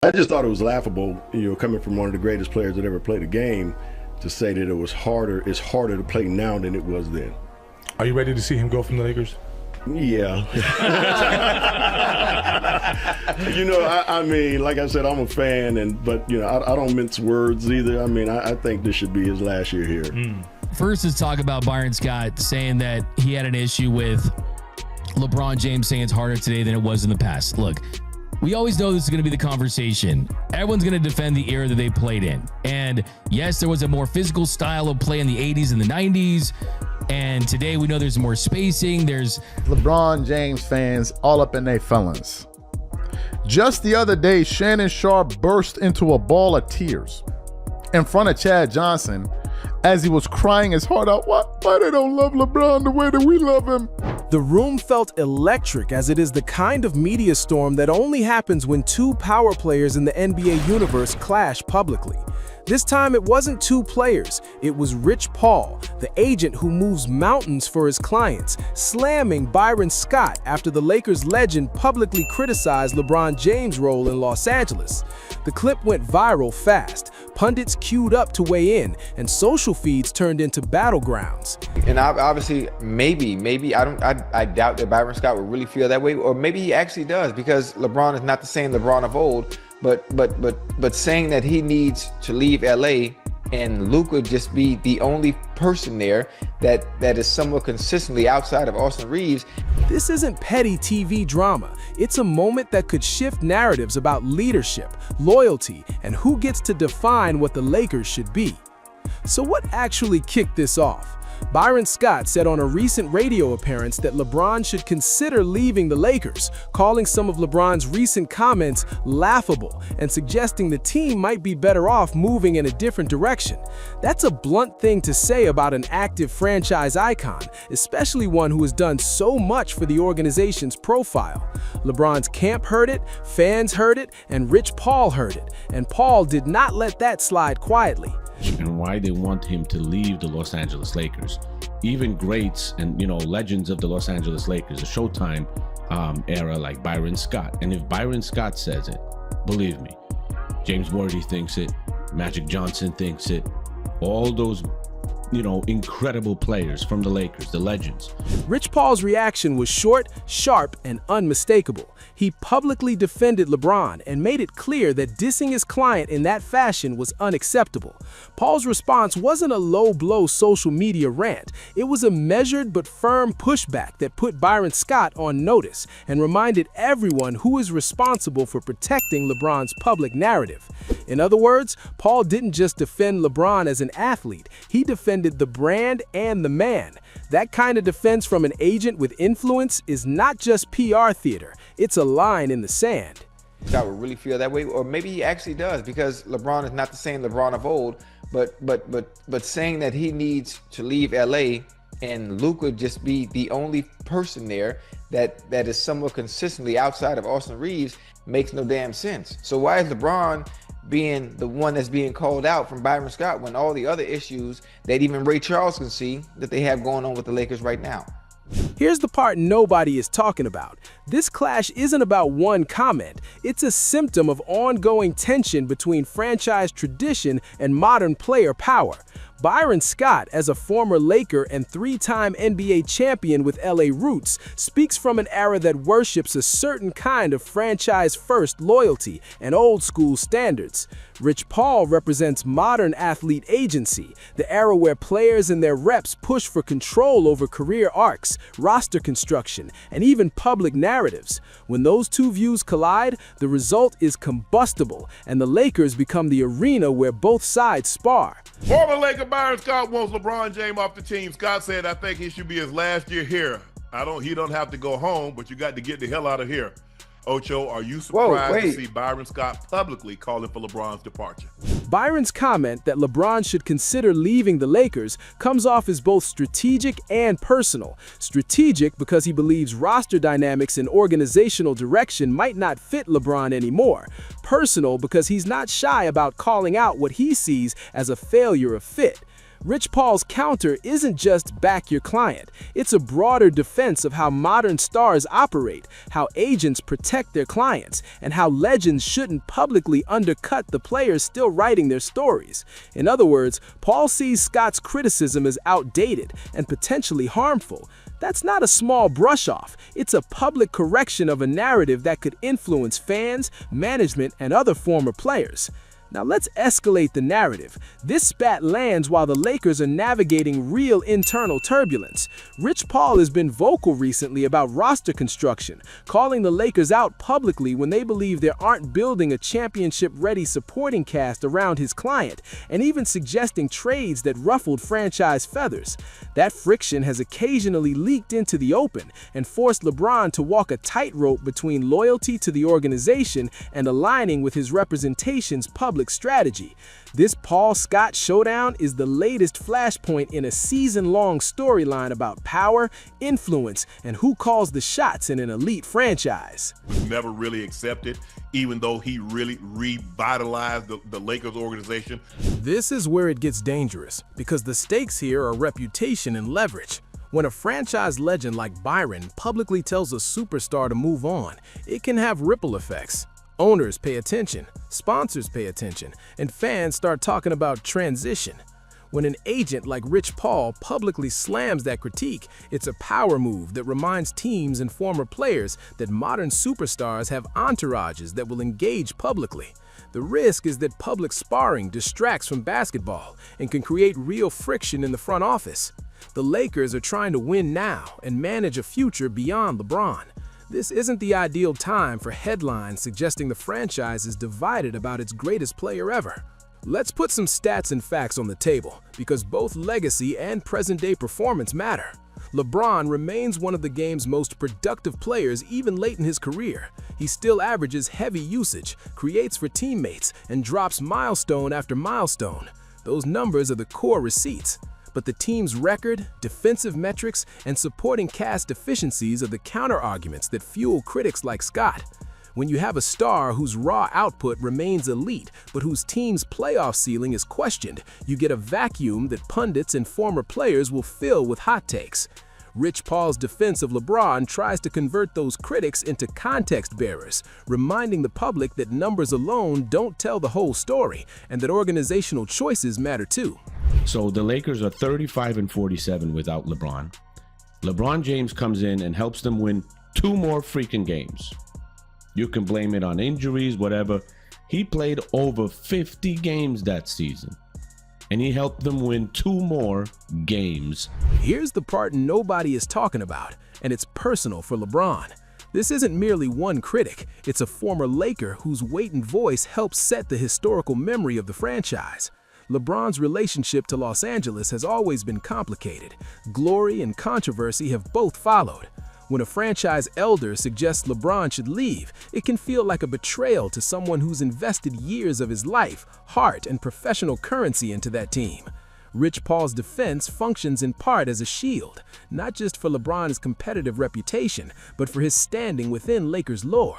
I just thought it was laughable, coming from one of the greatest players that ever played a game, to say that it's harder to play now than it was then. Are you ready to see him go from the Lakers? Yeah. I mean, like I said, I'm a fan, but I don't mince words either. I mean, I think this should be his last year here. First, let's talk about Byron Scott saying that he had an issue with LeBron James saying it's harder today than it was in the past. Look, we always know this is going to be the conversation. Everyone's going to defend the era that they played in. And yes, there was a more physical style of play in the 80s and the 90s. And today we know there's more spacing. There's LeBron James fans all up in their feelings. Just the other day, Shannon Sharp burst into a ball of tears in front of Chad Johnson as he was crying his heart out. Why they don't love LeBron the way that we love him? The room felt electric, as it is the kind of media storm that only happens when two power players in the NBA universe clash publicly. This time it wasn't two players, it was Rich Paul, the agent who moves mountains for his clients, slamming Byron Scott after the Lakers legend publicly criticized LeBron James' role in Los Angeles. The clip went viral fast, pundits queued up to weigh in, and social feeds turned into battlegrounds. And obviously, maybe I doubt that Byron Scott would really feel that way, or maybe he actually does, because LeBron is not the same LeBron of old. But saying that he needs to leave LA and Luka just be the only person there that is somewhat consistently outside of Austin Reeves. This isn't petty TV drama. It's a moment that could shift narratives about leadership, loyalty, and who gets to define what the Lakers should be. So what actually kicked this off? Byron Scott said on a recent radio appearance that LeBron should consider leaving the Lakers, calling some of LeBron's recent comments laughable and suggesting the team might be better off moving in a different direction. That's a blunt thing to say about an active franchise icon, especially one who has done so much for the organization's profile. LeBron's camp heard it, fans heard it, and Rich Paul heard it, and Paul did not let that slide quietly. And why they want him to leave the Los Angeles Lakers. Even greats and legends of the Los Angeles Lakers, the Showtime era, like Byron Scott. And if Byron Scott says it, believe me, James Worthy thinks it, Magic Johnson thinks it, all those incredible players from the Lakers, the legends. Rich Paul's reaction was short, sharp, and unmistakable. He publicly defended LeBron and made it clear that dissing his client in that fashion was unacceptable. Paul's response wasn't a low-blow social media rant. It was a measured but firm pushback that put Byron Scott on notice and reminded everyone who is responsible for protecting LeBron's public narrative. In other words, Paul didn't just defend LeBron as an athlete, he defended the brand and the man. That kind of defense from an agent with influence is not just PR theater, it's a line in the sand. Scott would really feel that way, or maybe he actually does, because LeBron is not the same LeBron of old. But saying that he needs to leave LA and Luka just be the only person there that is somewhat consistently outside of Austin Reeves makes no damn sense. So why is LeBron being the one that's being called out from Byron Scott when all the other issues that even Ray Charles can see that they have going on with the Lakers right now? Here's the part nobody is talking about. This clash isn't about one comment. It's a symptom of ongoing tension between franchise tradition and modern player power. Byron Scott, as a former Laker and three-time NBA champion with LA roots, speaks from an era that worships a certain kind of franchise-first loyalty and old-school standards. Rich Paul represents modern athlete agency, the era where players and their reps push for control over career arcs, roster construction, and even public narratives. When those two views collide, the result is combustible, and the Lakers become the arena where both sides spar. Former Laker Byron Scott wants LeBron James off the team. Scott said, I think he should be his last year here. He don't have to go home, but you got to get the hell out of here. Ocho, are you surprised to see Byron Scott publicly calling for LeBron's departure? Byron's comment that LeBron should consider leaving the Lakers comes off as both strategic and personal. Strategic because he believes roster dynamics and organizational direction might not fit LeBron anymore. Personal because he's not shy about calling out what he sees as a failure of fit. Rich Paul's counter isn't just back your client. It's a broader defense of how modern stars operate, how agents protect their clients, and how legends shouldn't publicly undercut the players still writing their stories. In other words, Paul sees Scott's criticism as outdated and potentially harmful. That's not a small brush-off. It's a public correction of a narrative that could influence fans, management, and other former players. Now let's escalate the narrative. This spat lands while the Lakers are navigating real internal turbulence. Rich Paul has been vocal recently about roster construction, calling the Lakers out publicly when they believe they aren't building a championship-ready supporting cast around his client, and even suggesting trades that ruffled franchise feathers. That friction has occasionally leaked into the open and forced LeBron to walk a tightrope between loyalty to the organization and aligning with his representation's public strategy. This Paul Scott showdown is the latest flashpoint in a season-long storyline about power, influence, and who calls the shots in an elite franchise. Never really accepted, even though he really revitalized the Lakers organization. This is where it gets dangerous, because the stakes here are reputation and leverage. When a franchise legend like Byron publicly tells a superstar to move on, it can have ripple effects. Owners pay attention, sponsors pay attention, and fans start talking about transition. When an agent like Rich Paul publicly slams that critique, it's a power move that reminds teams and former players that modern superstars have entourages that will engage publicly. The risk is that public sparring distracts from basketball and can create real friction in the front office. The Lakers are trying to win now and manage a future beyond LeBron. This isn't the ideal time for headlines suggesting the franchise is divided about its greatest player ever. Let's put some stats and facts on the table, because both legacy and present-day performance matter. LeBron remains one of the game's most productive players even late in his career. He still averages heavy usage, creates for teammates, and drops milestone after milestone. Those numbers are the core receipts. But the team's record, defensive metrics, and supporting cast deficiencies are the counter-arguments that fuel critics like Scott. When you have a star whose raw output remains elite, but whose team's playoff ceiling is questioned, you get a vacuum that pundits and former players will fill with hot takes. Rich Paul's defense of LeBron tries to convert those critics into context bearers, reminding the public that numbers alone don't tell the whole story, and that organizational choices matter too. So the Lakers are 35-47 without LeBron. LeBron James comes in and helps them win 2 more freaking games. You can blame it on injuries, whatever. He played over 50 games that season, and he helped them win 2 more games. Here's the part nobody is talking about, and it's personal for LeBron. This isn't merely one critic, it's a former Laker whose weight and voice helped set the historical memory of the franchise. LeBron's relationship to Los Angeles has always been complicated. Glory and controversy have both followed. When a franchise elder suggests LeBron should leave, it can feel like a betrayal to someone who's invested years of his life, heart, and professional currency into that team. Rich Paul's defense functions in part as a shield, not just for LeBron's competitive reputation, but for his standing within Lakers lore.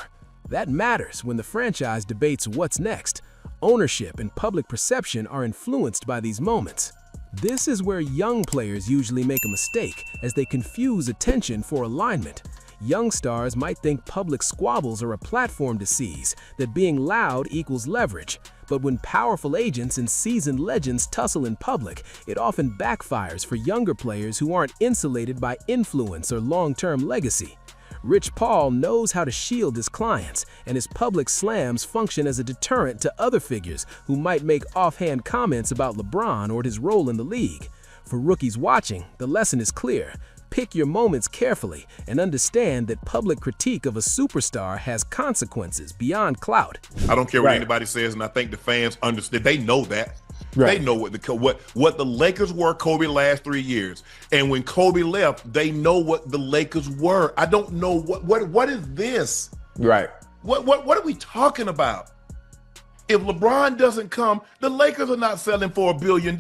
That matters when the franchise debates what's next. Ownership and public perception are influenced by these moments. This is where young players usually make a mistake, as they confuse attention for alignment. Young stars might think public squabbles are a platform to seize, that being loud equals leverage. But when powerful agents and seasoned legends tussle in public, it often backfires for younger players who aren't insulated by influence or long-term legacy. Rich Paul knows how to shield his clients, and his public slams function as a deterrent to other figures who might make offhand comments about LeBron or his role in the league. For rookies watching, the lesson is clear. Pick your moments carefully and understand that public critique of a superstar has consequences beyond clout. I don't care what anybody says, and I think the fans understand. They know that. They know what the Lakers were Kobe last 3 years, and when Kobe left, they know what the Lakers were. I don't know what is this? Right. What are we talking about? If LeBron doesn't come, the Lakers are not selling for $1 billion.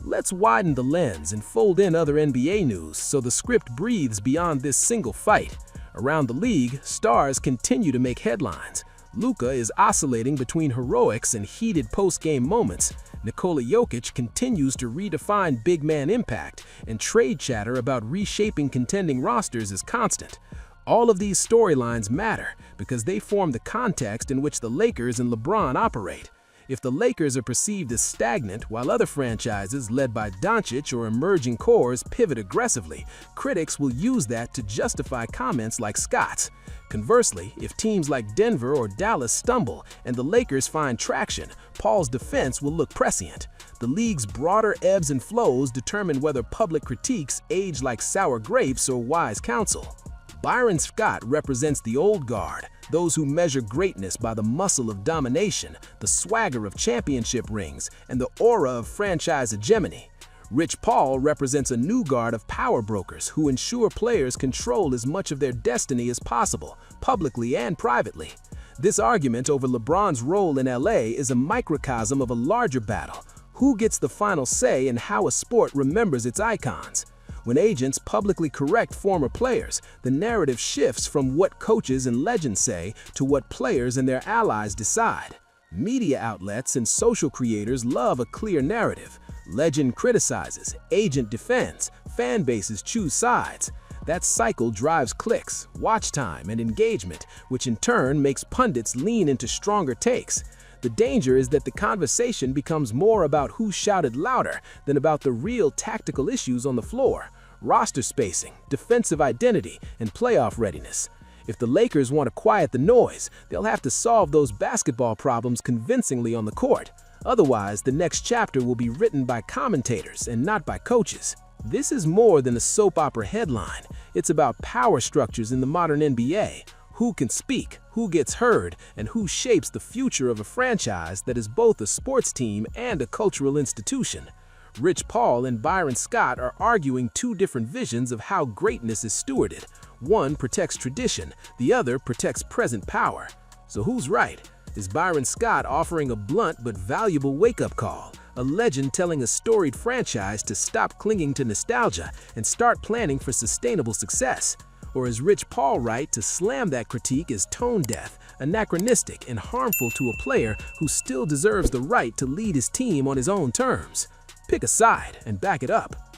Let's widen the lens and fold in other NBA news so the script breathes beyond this single fight. Around the league, stars continue to make headlines. Luka is oscillating between heroics and heated post-game moments. Nikola Jokic continues to redefine big man impact, and trade chatter about reshaping contending rosters is constant. All of these storylines matter because they form the context in which the Lakers and LeBron operate. If the Lakers are perceived as stagnant while other franchises led by Doncic or emerging cores pivot aggressively, critics will use that to justify comments like Scott's. Conversely, if teams like Denver or Dallas stumble and the Lakers find traction, Paul's defense will look prescient. The league's broader ebbs and flows determine whether public critiques age like sour grapes or wise counsel. Byron Scott represents the old guard, those who measure greatness by the muscle of domination, the swagger of championship rings, and the aura of franchise hegemony. Rich Paul represents a new guard of power brokers who ensure players control as much of their destiny as possible, publicly and privately. This argument over LeBron's role in LA is a microcosm of a larger battle. Who gets the final say in how a sport remembers its icons? When agents publicly correct former players, the narrative shifts from what coaches and legends say to what players and their allies decide. Media outlets and social creators love a clear narrative. Legend criticizes, agent defends, fan bases choose sides. That cycle drives clicks, watch time, and engagement, which in turn makes pundits lean into stronger takes. The danger is that the conversation becomes more about who shouted louder than about the real tactical issues on the floor: roster spacing, defensive identity, and playoff readiness. If the Lakers want to quiet the noise, they'll have to solve those basketball problems convincingly on the court. Otherwise, the next chapter will be written by commentators and not by coaches. This is more than a soap opera headline. It's about power structures in the modern NBA. Who can speak, who gets heard, and who shapes the future of a franchise that is both a sports team and a cultural institution. Rich Paul and Byron Scott are arguing two different visions of how greatness is stewarded. One protects tradition, the other protects present power. So who's right? Is Byron Scott offering a blunt but valuable wake-up call, a legend telling a storied franchise to stop clinging to nostalgia and start planning for sustainable success? Or is Rich Paul right to slam that critique as tone-deaf, anachronistic, and harmful to a player who still deserves the right to lead his team on his own terms? Pick a side and back it up.